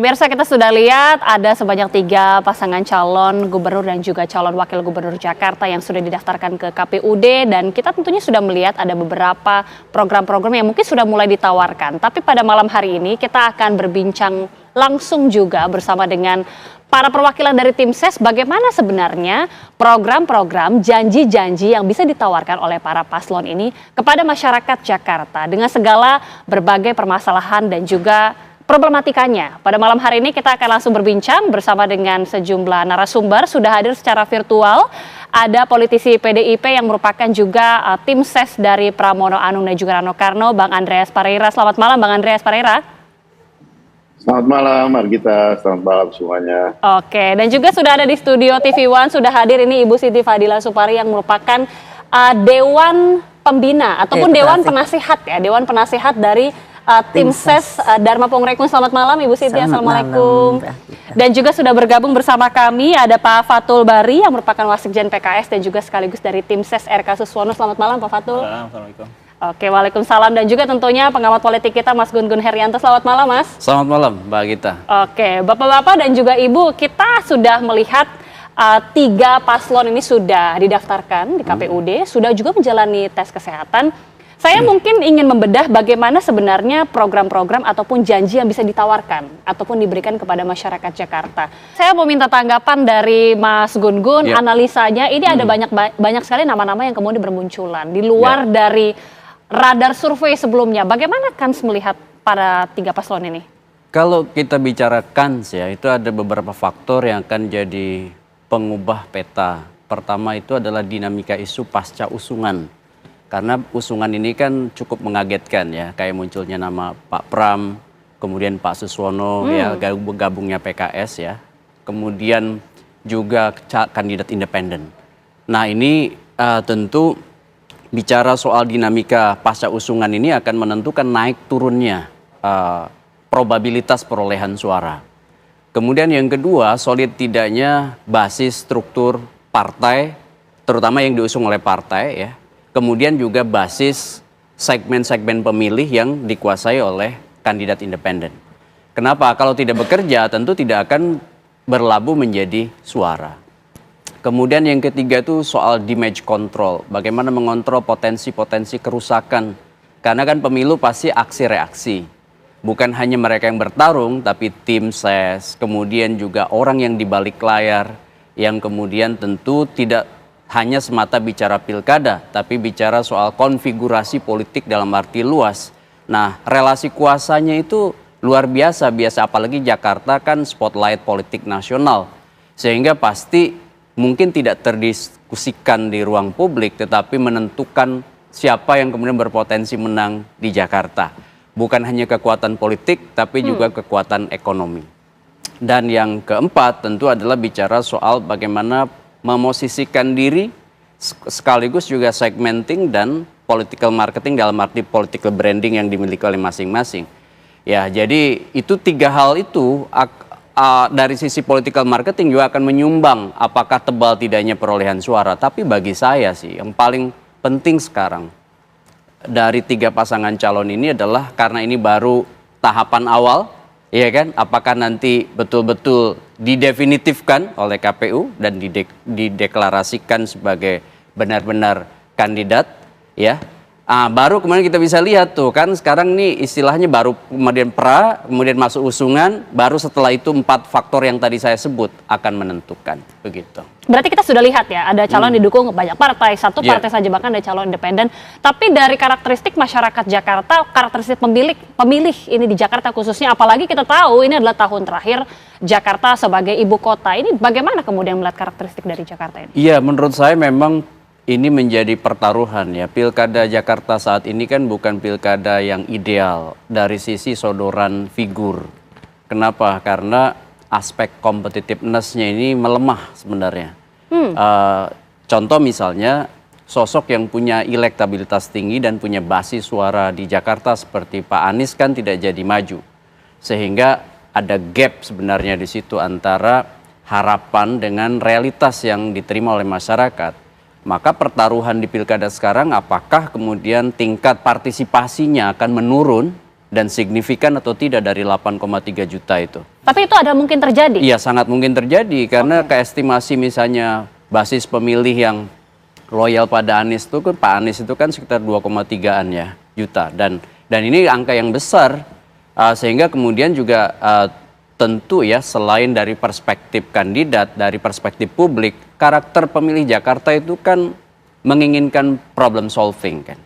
Pemirsa, kita sudah lihat ada sebanyak 3 pasangan calon gubernur dan juga calon wakil gubernur Jakarta yang sudah didaftarkan ke KPUD, dan kita tentunya sudah melihat ada beberapa program-program yang mungkin sudah mulai ditawarkan. Tapi pada malam hari ini kita akan berbincang langsung juga bersama dengan para perwakilan dari tim SES bagaimana sebenarnya program-program janji-janji yang bisa ditawarkan oleh para paslon ini kepada masyarakat Jakarta dengan segala berbagai permasalahan dan juga problematikanya. Pada malam hari ini kita akan langsung berbincang bersama dengan sejumlah narasumber. Sudah hadir secara virtual, ada politisi PDIP yang merupakan juga tim SES dari Pramono Anung dan juga Rano Karno, Bang Andreas Pareira. Selamat malam Bang Andreas Pareira. Selamat malam Margita, selamat malam semuanya. Oke, dan juga sudah ada di studio TV One, sudah hadir ini Ibu Siti Fadila Supari yang merupakan Dewan Pembina ataupun Dewan Penasihat ya, Dewan Penasihat dari tim SES Dharma Pongrekun. Selamat malam Ibu Siti, Assalamualaikum. Dan juga sudah bergabung bersama kami ada Pak Fathul Bari yang merupakan Wasekjen PKS dan juga sekaligus dari tim SES RK Suswono. Selamat malam Pak Fathul. Assalamualaikum. Oke, waalaikumsalam. Dan juga tentunya pengamat politik kita Mas Gun Gun Herianto. Selamat malam Mas. Selamat malam Mbak Gita. Oke, Bapak-bapak dan juga Ibu, kita sudah melihat 3 paslon ini sudah didaftarkan di KPUD, sudah juga menjalani tes kesehatan. Saya mungkin ingin membedah bagaimana sebenarnya program-program ataupun janji yang bisa ditawarkan ataupun diberikan kepada masyarakat Jakarta. Saya mau minta tanggapan dari Mas Gun Gun, analisanya ini ada banyak sekali nama-nama yang kemudian bermunculan di luar dari radar survei sebelumnya. Bagaimana Kans melihat pada 3 paslon ini? Kalau kita bicara kans ya, itu ada beberapa faktor yang akan jadi pengubah peta. Pertama itu adalah dinamika isu pasca usungan. Karena usungan ini kan cukup mengagetkan ya, kayak munculnya nama Pak Pram, kemudian Pak Suswono ya, gabungnya PKS ya, kemudian juga kandidat independen. Nah ini tentu bicara soal dinamika pasca usungan ini akan menentukan naik turunnya probabilitas perolehan suara. Kemudian yang kedua, solid tidaknya basis struktur partai, terutama yang diusung oleh partai ya. Kemudian juga basis segmen-segmen pemilih yang dikuasai oleh kandidat independen. Kenapa? Kalau tidak bekerja tentu tidak akan berlabuh menjadi suara. Kemudian yang ketiga itu soal damage control. Bagaimana mengontrol potensi-potensi kerusakan. Karena kan pemilu pasti aksi-reaksi. Bukan hanya mereka yang bertarung, tapi tim SES, kemudian juga orang yang di balik layar, yang kemudian tentu tidak hanya semata bicara pilkada, tapi bicara soal konfigurasi politik dalam arti luas. Nah, relasi kuasanya itu luar biasa, apalagi Jakarta kan spotlight politik nasional. Sehingga pasti mungkin tidak terdiskusikan di ruang publik, tetapi menentukan siapa yang kemudian berpotensi menang di Jakarta. Bukan hanya kekuatan politik, tapi juga kekuatan ekonomi. Dan yang keempat tentu adalah bicara soal bagaimana memosisikan diri, sekaligus juga segmenting dan political marketing dalam arti political branding yang dimiliki oleh masing-masing. Ya, jadi itu 3 hal itu dari sisi political marketing juga akan menyumbang apakah tebal tidaknya perolehan suara. Tapi bagi saya sih yang paling penting sekarang dari 3 pasangan calon ini adalah karena ini baru tahapan awal, ya kan? Apakah nanti betul-betul didefinitifkan oleh KPU dan dideklarasikan sebagai benar-benar kandidat, ya? Baru kemudian kita bisa lihat tuh kan sekarang nih istilahnya baru kemudian kemudian masuk usungan, baru setelah itu 4 faktor yang tadi saya sebut akan menentukan, begitu. Berarti kita sudah lihat ya, ada calon didukung banyak partai, satu partai saja bahkan ada calon independen. Tapi dari karakteristik masyarakat Jakarta, karakteristik pemilih ini di Jakarta khususnya, apalagi kita tahu ini adalah tahun terakhir Jakarta sebagai ibu kota. Ini bagaimana kemudian melihat karakteristik dari Jakarta ini? Iya, menurut saya memang ini menjadi pertaruhan ya. Pilkada Jakarta saat ini kan bukan pilkada yang ideal dari sisi sodoran figur. Kenapa? Karena aspek competitiveness-nya ini melemah sebenarnya. Contoh misalnya sosok yang punya elektabilitas tinggi dan punya basis suara di Jakarta seperti Pak Anies kan tidak jadi maju. Sehingga ada gap sebenarnya di situ antara harapan dengan realitas yang diterima oleh masyarakat. Maka pertaruhan di pilkada sekarang apakah kemudian tingkat partisipasinya akan menurun dan signifikan atau tidak dari 8,3 juta itu. Tapi itu ada mungkin terjadi? Iya, sangat mungkin terjadi karena keestimasi misalnya basis pemilih yang loyal pada Anies itu kan, Pak Anies itu kan sekitar 2,3-an ya juta, dan ini angka yang besar, sehingga kemudian juga tentu ya, selain dari perspektif kandidat, dari perspektif publik, karakter pemilih Jakarta itu kan menginginkan problem solving kan,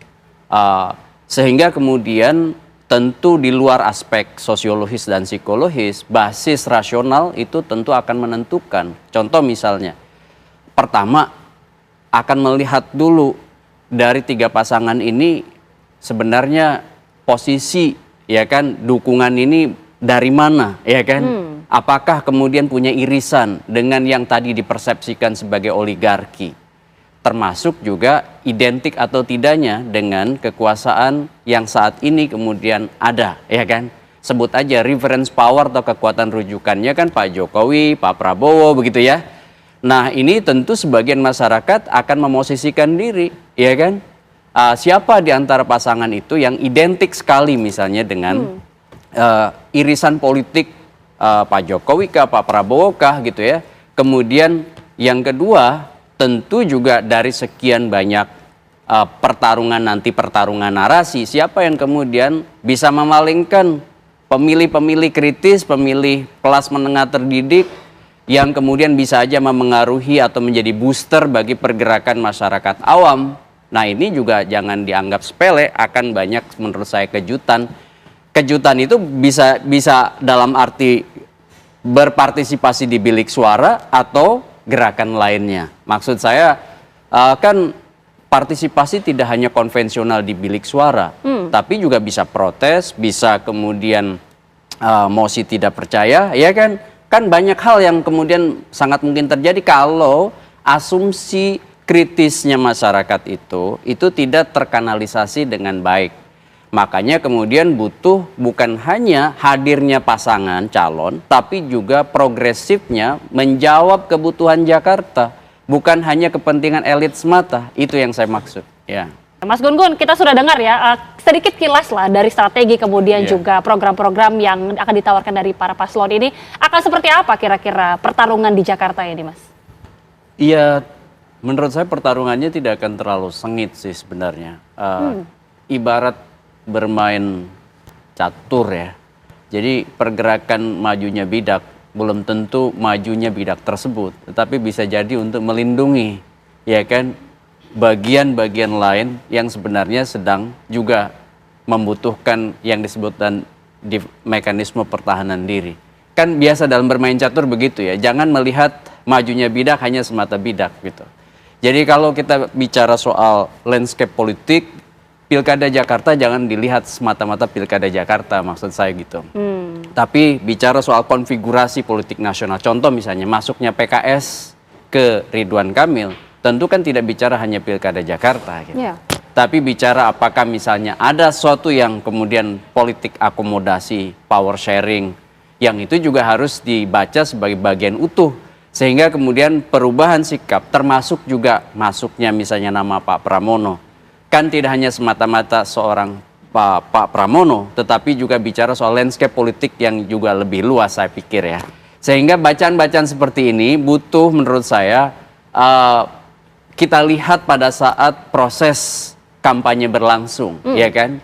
sehingga kemudian tentu di luar aspek sosiologis dan psikologis, basis rasional itu tentu akan menentukan. Contoh misalnya, pertama akan melihat dulu dari 3 pasangan ini sebenarnya posisi ya kan, dukungan ini dari mana ya kan? Apakah kemudian punya irisan dengan yang tadi dipersepsikan sebagai oligarki? Termasuk juga identik atau tidaknya dengan kekuasaan yang saat ini kemudian ada, ya kan? Sebut aja reference power atau kekuatan rujukannya kan Pak Jokowi, Pak Prabowo, begitu ya. Nah, ini tentu sebagian masyarakat akan memosisikan diri, ya kan? Siapa di antara pasangan itu yang identik sekali misalnya dengan irisan politik Pak Jokowi kah, Pak Prabowo kah, gitu ya. Kemudian yang kedua, tentu juga dari sekian banyak pertarungan narasi, siapa yang kemudian bisa memalingkan pemilih-pemilih kritis, pemilih kelas menengah terdidik, yang kemudian bisa aja memengaruhi atau menjadi booster bagi pergerakan masyarakat awam. Nah, ini juga jangan dianggap sepele, akan banyak menurut saya kejutan. Kejutan itu bisa dalam arti berpartisipasi di bilik suara atau gerakan lainnya. Maksud saya kan partisipasi tidak hanya konvensional di bilik suara, tapi juga bisa protes, bisa kemudian mosi tidak percaya, ya kan? Kan banyak hal yang kemudian sangat mungkin terjadi kalau asumsi kritisnya masyarakat itu tidak terkanalisasi dengan baik. Makanya kemudian butuh bukan hanya hadirnya pasangan calon, tapi juga progresifnya menjawab kebutuhan Jakarta. Bukan hanya kepentingan elit semata, itu yang saya maksud. Ya. Mas Gun-Gun, kita sudah dengar ya, sedikit kilas lah dari strategi kemudian juga program-program yang akan ditawarkan dari para paslon ini. Akan seperti apa kira-kira pertarungan di Jakarta ini, Mas? Iya, menurut saya pertarungannya tidak akan terlalu sengit sih sebenarnya. Ibarat bermain catur ya. Jadi pergerakan majunya bidak belum tentu majunya bidak tersebut, tetapi bisa jadi untuk melindungi, ya kan, bagian-bagian lain yang sebenarnya sedang juga membutuhkan yang disebutkan di mekanisme pertahanan diri. Kan biasa dalam bermain catur begitu ya, jangan melihat majunya bidak hanya semata bidak gitu. Jadi kalau kita bicara soal landscape politik, Pilkada Jakarta jangan dilihat semata-mata Pilkada Jakarta, maksud saya gitu. Tapi bicara soal konfigurasi politik nasional, contoh misalnya masuknya PKS ke Ridwan Kamil, tentu kan tidak bicara hanya Pilkada Jakarta gitu. Tapi bicara apakah misalnya ada sesuatu yang kemudian politik akomodasi, power sharing, yang itu juga harus dibaca sebagai bagian utuh. Sehingga kemudian perubahan sikap termasuk juga masuknya misalnya nama Pak Pramono. Kan tidak hanya semata-mata seorang Pak Pramono, tetapi juga bicara soal landscape politik yang juga lebih luas saya pikir ya. Sehingga bacaan-bacaan seperti ini butuh menurut saya kita lihat pada saat proses kampanye berlangsung, ya kan?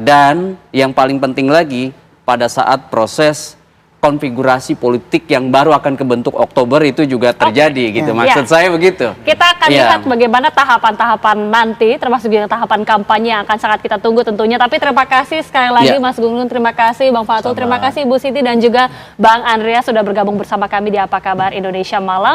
Dan yang paling penting lagi pada saat proses konfigurasi politik yang baru akan kebentuk Oktober itu juga terjadi gitu. Maksud saya begitu. Kita akan lihat bagaimana tahapan-tahapan nanti, termasuk juga tahapan kampanye yang akan sangat kita tunggu tentunya. Tapi terima kasih sekali lagi Mas Gun-Gun, terima kasih Bang Fatul, terima kasih Bu Siti dan juga Bang Andreas sudah bergabung bersama kami di Apa Kabar Indonesia Malam.